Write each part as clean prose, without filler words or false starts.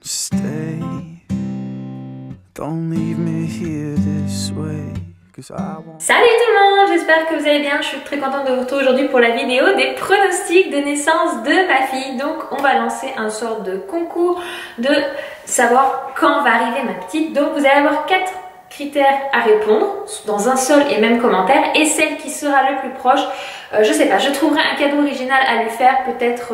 Stay, don't leave me here this way, 'cause I won't. Salut tout le monde, j'espère que vous allez bien. Je suis très contente de vous retrouver aujourd'hui pour la vidéo des pronostics de naissance de ma fille. Donc on va lancer un sort de concours de savoir quand va arriver ma petite. Donc vous allez avoir 4 critères à répondre dans un seul et même commentaire, et celle qui sera le plus proche, je sais pas, je trouverai un cadeau original à lui faire, peut-être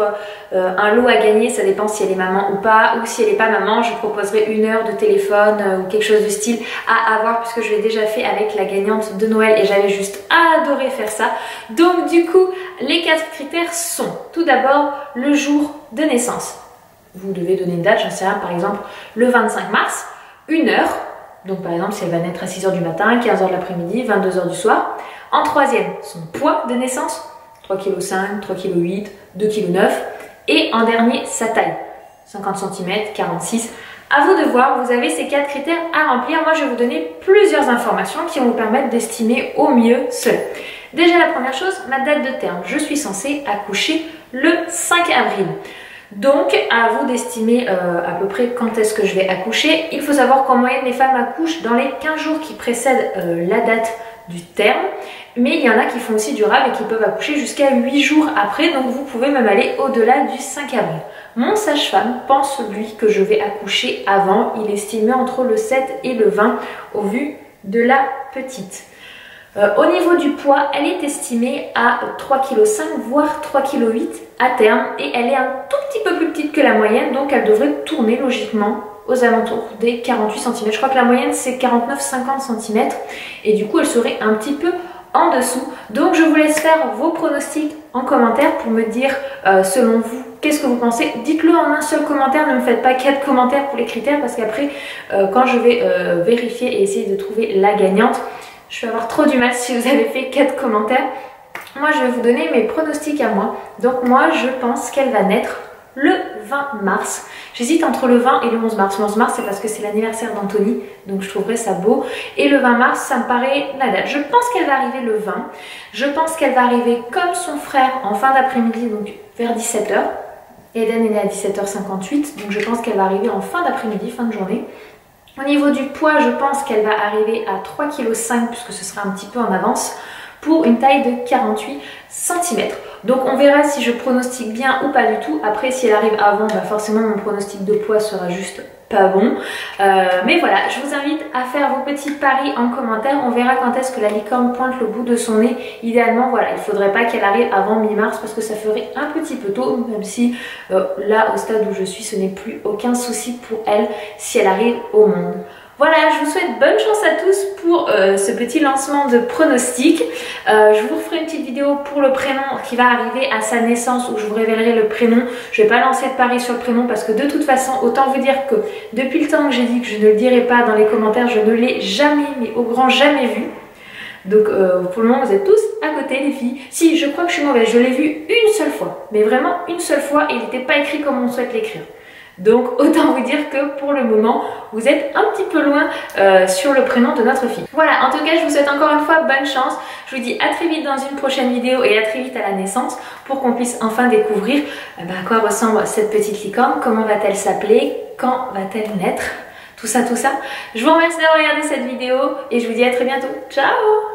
un lot à gagner, ça dépend si elle est maman ou pas, ou si elle n'est pas maman, je proposerai 1 heure de téléphone ou quelque chose du style à avoir, puisque je l'ai déjà fait avec la gagnante de Noël et j'avais juste adoré faire ça. Donc du coup, les 4 critères sont tout d'abord le jour de naissance. Vous devez donner une date, j'en sais rien, par exemple le 25 mars, 1 heure. Donc par exemple si elle va naître à 6 h du matin, 15 h de l'après-midi, 22 h du soir. En troisième, son poids de naissance, 3,5 kg, 3,8 kg, 2,9 kg. Et en dernier, sa taille, 50 cm, 46 cm. À vous de voir, vous avez ces 4 critères à remplir. Moi je vais vous donner plusieurs informations qui vont vous permettre d'estimer au mieux cela. Déjà la première chose, ma date de terme. Je suis censée accoucher le 5 avril. Donc à vous d'estimer à peu près quand est-ce que je vais accoucher. Il faut savoir qu'en moyenne les femmes accouchent dans les 15 jours qui précèdent la date du terme, mais il y en a qui font aussi du rab et qui peuvent accoucher jusqu'à 8 jours après, donc vous pouvez même aller au-delà du 5 avril. Mon sage-femme pense lui que je vais accoucher avant, il estimait entre le 7 et le 20 au vu de la petite. Au niveau du poids, elle est estimée à 3,5 kg, voire 3,8 kg à terme, et elle est un tout petit peu plus petite que la moyenne, donc elle devrait tourner logiquement aux alentours des 48 cm. Je crois que la moyenne c'est 49-50 cm, et du coup elle serait un petit peu en dessous. Donc je vous laisse faire vos pronostics en commentaire pour me dire selon vous qu'est-ce que vous pensez. Dites-le en un seul commentaire, ne me faites pas 4 commentaires pour les critères, parce qu'après quand je vais vérifier et essayer de trouver la gagnante, je vais avoir trop du mal si vous avez fait 4 commentaires. Moi je vais vous donner mes pronostics à moi. Donc moi je pense qu'elle va naître le 20 mars. J'hésite entre le 20 et le 11 mars. Le 11 mars c'est parce que c'est l'anniversaire d'Anthony, donc je trouverais ça beau. Et le 20 mars ça me paraît la date. Je pense qu'elle va arriver le 20. Je pense qu'elle va arriver comme son frère en fin d'après-midi, donc vers 17 h. Eden est née à 17 h 58, donc je pense qu'elle va arriver en fin d'après-midi, fin de journée. Au niveau du poids, je pense qu'elle va arriver à 3,5 kg, puisque ce sera un petit peu en avance, pour une taille de 48 cm. Donc on verra si je pronostique bien ou pas du tout. Après si elle arrive avant, bah forcément mon pronostic de poids sera juste pas bon. Mais voilà, je vous invite à faire vos petits paris en commentaire. On verra quand est-ce que la licorne pointe le bout de son nez. Idéalement, voilà, il ne faudrait pas qu'elle arrive avant mi-mars, parce que ça ferait un petit peu tôt, même si là au stade où je suis, ce n'est plus aucun souci pour elle si elle arrive au monde. Voilà, je vous souhaite bonne chance à tous pour ce petit lancement de pronostic. Je vous referai une petite vidéo pour le prénom qui va arriver à sa naissance, où je vous révélerai le prénom. Je ne vais pas lancer de pari sur le prénom parce que de toute façon, autant vous dire que depuis le temps que j'ai dit que je ne le dirai pas dans les commentaires, je ne l'ai jamais, mais au grand jamais vu. Donc pour le moment vous êtes tous à côté les filles. Si, je crois que je suis mauvaise, je l'ai vu une seule fois, mais vraiment une seule fois, et il n'était pas écrit comme on souhaite l'écrire. Donc autant vous dire que pour le moment vous êtes un petit peu loin sur le prénom de notre fille. Voilà, en tout cas je vous souhaite encore une fois bonne chance. Je vous dis à très vite dans une prochaine vidéo et à très vite à la naissance, pour qu'on puisse enfin découvrir à quoi ressemble cette petite licorne, comment va-t-elle s'appeler, quand va-t-elle naître, tout ça tout ça. Je vous remercie d'avoir regardé cette vidéo et je vous dis à très bientôt. Ciao!